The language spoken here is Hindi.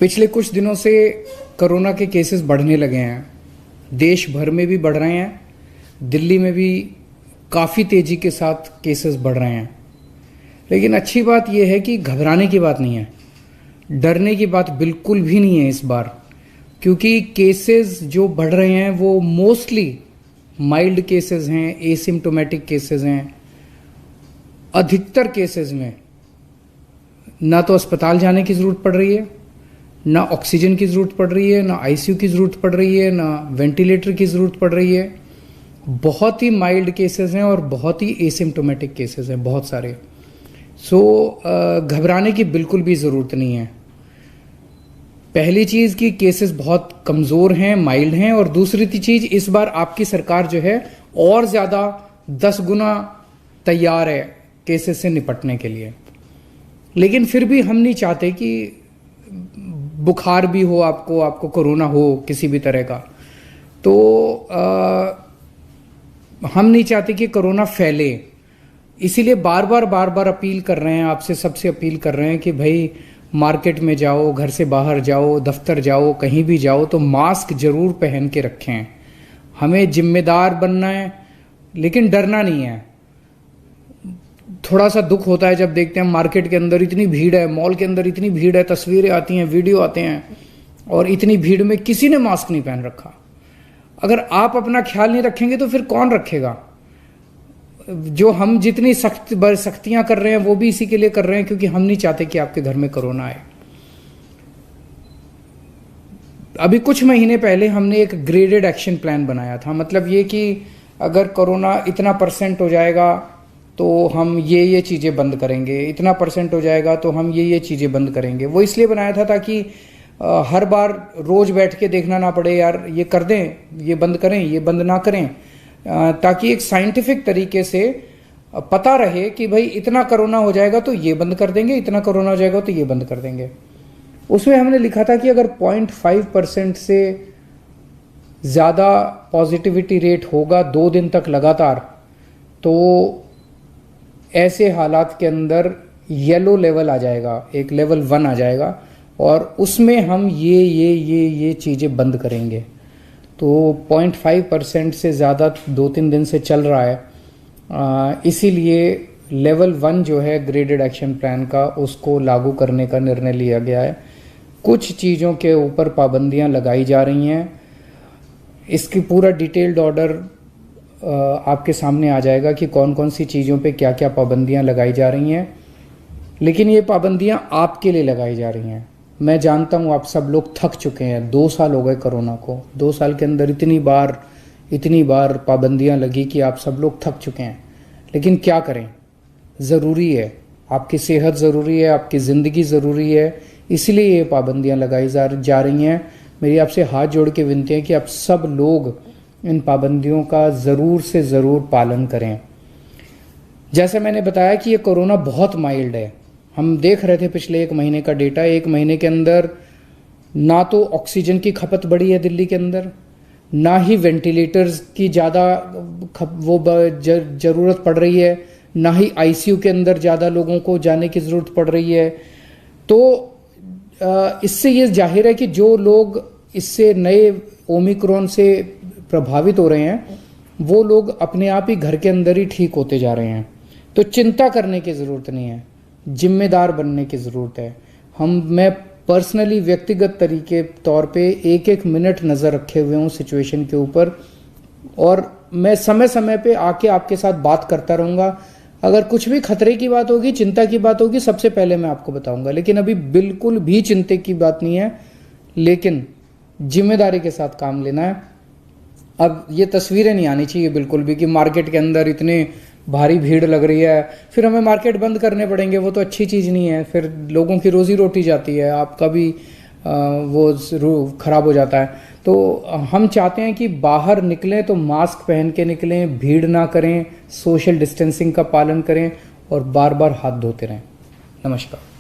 पिछले कुछ दिनों से कोरोना के केसेस बढ़ने लगे हैं। देश भर में भी बढ़ रहे हैं, दिल्ली में भी काफ़ी तेज़ी के साथ केसेस बढ़ रहे हैं। लेकिन अच्छी बात यह है कि घबराने की बात नहीं है, डरने की बात बिल्कुल भी नहीं है इस बार, क्योंकि केसेस जो बढ़ रहे हैं वो मोस्टली माइल्ड केसेस हैं, एसिम्टोमेटिक केसेस हैं। अधिकतर केसेस में ना तो अस्पताल जाने की ज़रूरत पड़ रही है, ना ऑक्सीजन की ज़रूरत पड़ रही है, ना आईसीयू की ज़रूरत पड़ रही है, ना वेंटिलेटर की ज़रूरत पड़ रही है। बहुत ही माइल्ड केसेस हैं और बहुत ही एसिम्टोमेटिक केसेस हैं, बहुत सारे। घबराने की बिल्कुल भी ज़रूरत नहीं है। पहली चीज़ कि केसेस बहुत कमज़ोर हैं, माइल्ड हैं, और दूसरी चीज़ इस बार आपकी सरकार जो है और ज़्यादा 10 गुना तैयार है केसेस से निपटने के लिए। लेकिन फिर भी हम नहीं चाहते कि बुखार भी हो, आपको कोरोना हो किसी भी तरह का, तो हम नहीं चाहते कि कोरोना फैले। इसीलिए बार बार अपील कर रहे हैं, आपसे सबसे अपील कर रहे हैं कि भाई मार्केट में जाओ, घर से बाहर जाओ, दफ्तर जाओ, कहीं भी जाओ तो मास्क जरूर पहन के रखें। हमें जिम्मेदार बनना है, लेकिन डरना नहीं है। थोड़ा सा दुख होता है जब देखते हैं मार्केट के अंदर इतनी भीड़ है, मॉल के अंदर इतनी भीड़ है, तस्वीरें आती हैं, वीडियो आते हैं, और इतनी भीड़ में किसी ने मास्क नहीं पहन रखा। अगर आप अपना ख्याल नहीं रखेंगे तो फिर कौन रखेगा? जो हम जितनी सख्तियां कर रहे हैं वो भी इसी के लिए कर रहे हैं, क्योंकि हम नहीं चाहते कि आपके घर में कोरोना आए। अभी कुछ महीने पहले हमने एक ग्रेडेड एक्शन प्लान बनाया था, मतलब ये कि अगर कोरोना इतना % हो जाएगा तो हम ये चीज़ें बंद करेंगे, इतना % हो जाएगा तो हम ये चीज़ें बंद करेंगे। वो इसलिए बनाया था ताकि हर बार रोज़ बैठ के देखना ना पड़े, यार ये कर दें, ये बंद करें, ये बंद ना करें, ताकि एक साइंटिफिक तरीके से पता रहे कि भाई इतना कोरोना हो जाएगा तो ये बंद कर देंगे, इतना कोरोना हो जाएगा तो ये बंद कर देंगे। उसमें हमने लिखा था कि अगर 0.5% से ज़्यादा पॉजिटिविटी रेट होगा 2 दिन तक लगातार, तो ऐसे हालात के अंदर येलो लेवल आ जाएगा, एक लेवल 1 आ जाएगा, और उसमें हम ये चीज़ें बंद करेंगे। तो 0.5% से ज़्यादा 2-3 दिन से चल रहा है, इसीलिए लेवल 1 जो है ग्रेडेड एक्शन प्लान का, उसको लागू करने का निर्णय लिया गया है। कुछ चीज़ों के ऊपर पाबंदियां लगाई जा रही हैं। इसकी पूरा डिटेल्ड ऑर्डर आपके सामने आ जाएगा कि कौन कौन सी चीज़ों पे क्या क्या पाबंदियां लगाई जा रही हैं। लेकिन ये पाबंदियां आपके लिए लगाई जा रही हैं। मैं जानता हूँ आप सब लोग थक चुके हैं, 2 साल हो गए कोरोना को, 2 साल के अंदर इतनी बार पाबंदियां लगी कि आप सब लोग थक चुके हैं। लेकिन क्या करें, ज़रूरी है, आपकी सेहत ज़रूरी है, आपकी ज़िंदगी ज़रूरी है, इसलिए ये पाबंदियां लगाई जा रही हैं। मेरी आपसे हाथ जोड़ के विनती है कि आप सब लोग इन पाबंदियों का ज़रूर से ज़रूर पालन करें। जैसे मैंने बताया कि ये कोरोना बहुत माइल्ड है। हम देख रहे थे पिछले 1 महीने का डेटा, 1 महीने के अंदर ना तो ऑक्सीजन की खपत बढ़ी है दिल्ली के अंदर, ना ही वेंटिलेटर्स की ज़्यादा ज़रूरत पड़ रही है, ना ही आईसीयू के अंदर ज़्यादा लोगों को जाने की ज़रूरत पड़ रही है। तो इससे ये जाहिर है कि जो लोग इससे नए ओमिक्रॉन से प्रभावित हो रहे हैं वो लोग अपने आप ही घर के अंदर ही ठीक होते जा रहे हैं। तो चिंता करने की ज़रूरत नहीं है, जिम्मेदार बनने की ज़रूरत है। मैं पर्सनली व्यक्तिगत तरीके तौर पे 1-1 मिनट नज़र रखे हुए हूँ सिचुएशन के ऊपर, और मैं समय समय पे आके आपके साथ बात करता रहूँगा। अगर कुछ भी खतरे की बात होगी, चिंता की बात होगी, सबसे पहले मैं आपको बताऊँगा। लेकिन अभी बिल्कुल भी चिंता की बात नहीं है, लेकिन जिम्मेदारी के साथ काम लेना है। अब ये तस्वीरें नहीं आनी चाहिए बिल्कुल भी कि मार्केट के अंदर इतने भारी भीड़ लग रही है, फिर हमें मार्केट बंद करने पड़ेंगे। वो तो अच्छी चीज़ नहीं है, फिर लोगों की रोज़ी रोटी जाती है, आपका भी वो खराब हो जाता है। तो हम चाहते हैं कि बाहर निकलें तो मास्क पहन के निकलें, भीड़ ना करें, सोशल डिस्टेंसिंग का पालन करें, और बार बार हाथ धोते रहें। नमस्कार।